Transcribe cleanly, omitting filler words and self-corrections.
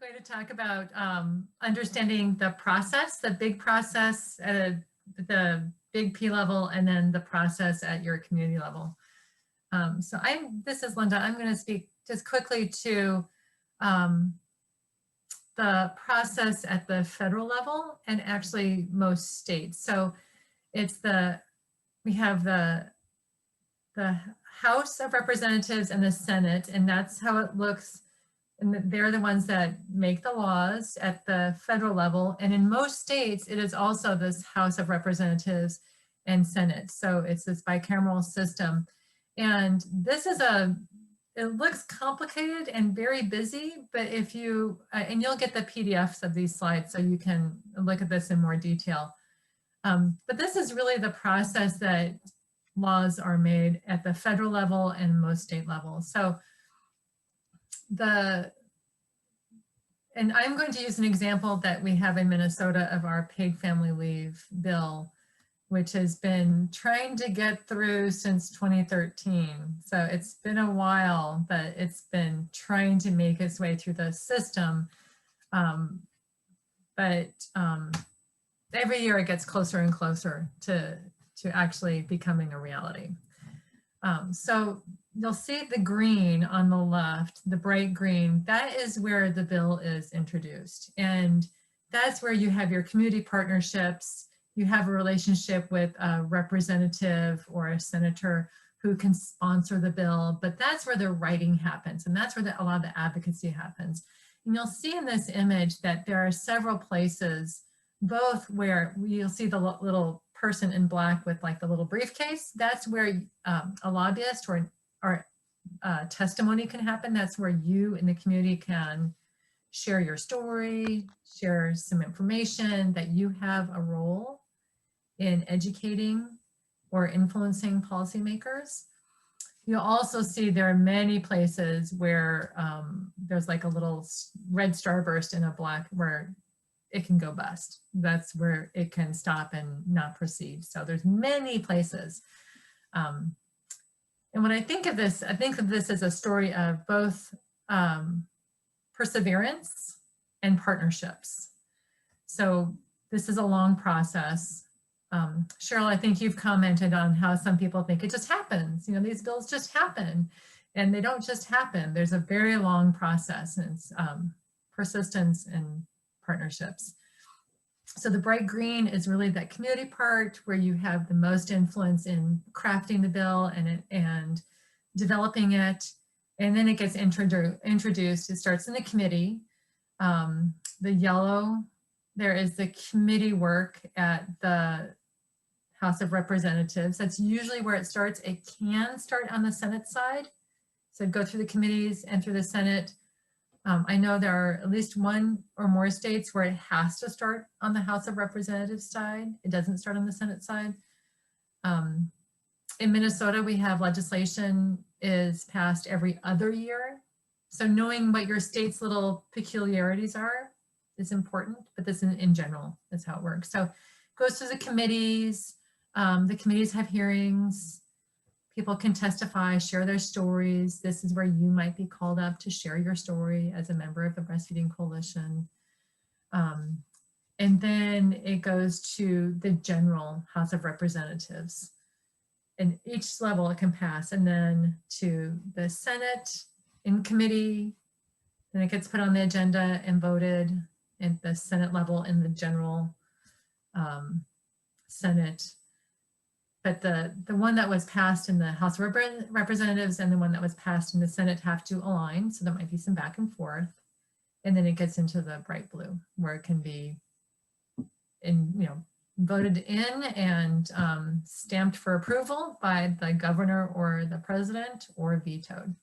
going to talk about understanding the process, the big process at the big P level, and then the process at your community level. This is Linda. I'm going to speak just quickly to the process at the federal level and actually most states. So we have the House of Representatives and the Senate, and that's how it looks. And they're the ones that make the laws at the federal level. And in most states, it is also this House of Representatives and Senate. So it's this bicameral system. And this is it looks complicated and very busy, but if you, and you'll get the PDFs of these slides so you can look at this in more detail. But this is really the process that laws are made at the federal level and most state levels. So and I'm going to use an example that we have in Minnesota of our paid family leave bill, which has been trying to get through since 2013. So it's been a while, but it's been trying to make its way through the system. But every year it gets closer and closer to actually becoming a reality. So you'll see the green on the left, the bright green, that is where the bill is introduced. And that's where you have your community partnerships. You have a relationship with a representative or a senator who can sponsor the bill, but that's where the writing happens. And that's where a lot of the advocacy happens. And you'll see in this image that there are several places, both where you'll see the little person in black with like the little briefcase. That's where a lobbyist or testimony can happen. That's where you in the community can share your story, share some information that you have a role in educating or influencing policymakers. You'll also see there are many places where there's like a little red starburst in a black where it can go bust. That's where it can stop and not proceed. So there's many places. And when I think of this as a story of both perseverance and partnerships. So this is a long process. Cheryl, I think you've commented on how some people think it just happens. You know, these bills just happen, and they don't just happen. There's a very long process, and it's persistence and partnerships. So the bright green is really that community part where you have the most influence in crafting the bill and developing it. And then it gets introduced. It starts in the committee. The yellow, there is the committee work at the House of Representatives. That's usually where it starts. It can start on the Senate side. So go through the committees and through the Senate. I know there are at least one or more states where it has to start on the House of Representatives side. It doesn't start on the Senate side. In Minnesota, we have legislation is passed every other year. So knowing what your state's little peculiarities are is important, but this in general is how it works. So it goes through the committees. The committees have hearings. People can testify, share their stories. This is where you might be called up to share your story as a member of the Breastfeeding Coalition. And then it goes to the general House of Representatives. And each level it can pass, and then to the Senate in committee. Then it gets put on the agenda and voted at the Senate level in the general Senate. But the one that was passed in the House of Representatives and the one that was passed in the Senate have to align. So there might be some back and forth. And then it gets into the bright blue where it can be voted in and stamped for approval by the governor or the president or vetoed.